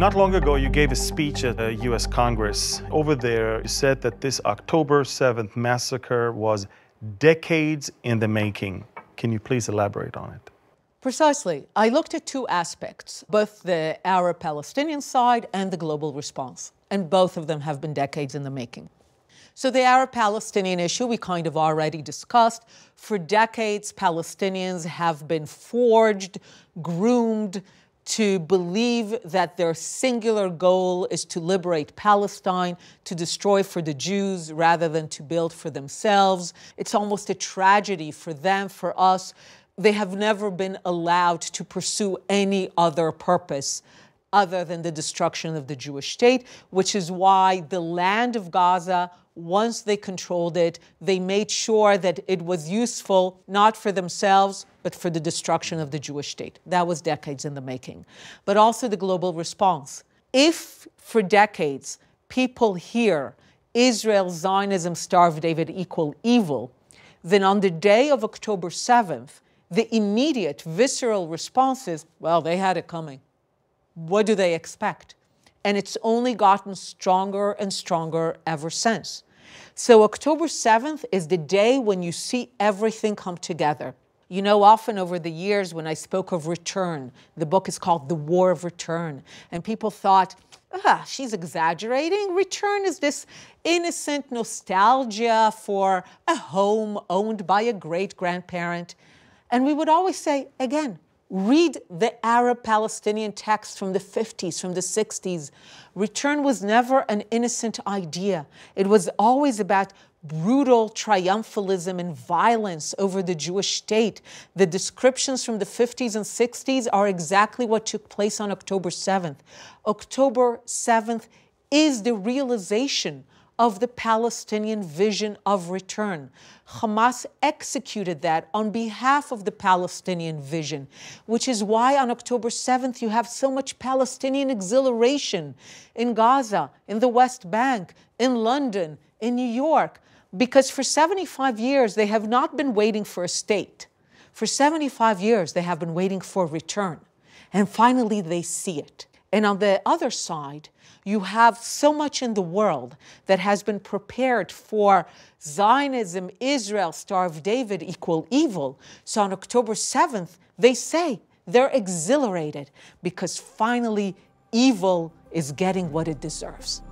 Not long ago, you gave a speech at the US Congress. Over there, you said that this October 7th massacre was decades in the making. Can you please elaborate on it? Precisely. I looked at two aspects, both the Arab-Palestinian side and the global response, and both of them have been decades in the making. So the Arab-Palestinian issue we kind of already discussed. For decades, Palestinians have been forged, groomed to believe that their singular goal is to liberate Palestine, to destroy for the Jews rather than to build for themselves. It's almost a tragedy for them, for us. They have never been allowed to pursue any other purpose other than the destruction of the Jewish state, which is why the land of Gaza, once they controlled it, they made sure that it was useful not for themselves, but for the destruction of the Jewish state. That was decades in the making. But also the global response. If for decades people hear Israel, Zionism, starve David equal evil, then on the day of October 7th, the immediate visceral response is, well, they had it coming. What do they expect? And it's only gotten stronger and stronger ever since. So October 7th is the day when you see everything come together. You know, often over the years when I spoke of return, the book is called The War of Return, and people thought, she's exaggerating. Return is this innocent nostalgia for a home owned by a great-grandparent. And we would always say, again, read the Arab-Palestinian text from the 50s, from the 60s. Return was never an innocent idea. It was always about brutal triumphalism and violence over the Jewish state. The descriptions from the 50s and 60s are exactly what took place on October 7th. October 7th is the realization of the Palestinian vision of return. Hamas executed that on behalf of the Palestinian vision, which is why on October 7th you have so much Palestinian exhilaration in Gaza, in the West Bank, in London, in New York, because for 75 years they have not been waiting for a state. For 75 years they have been waiting for return. And finally they see it. And on the other side, you have so much in the world that has been prepared for Zionism, Israel, starve David equal evil. So on October 7th, they say they're exhilarated because finally evil is getting what it deserves.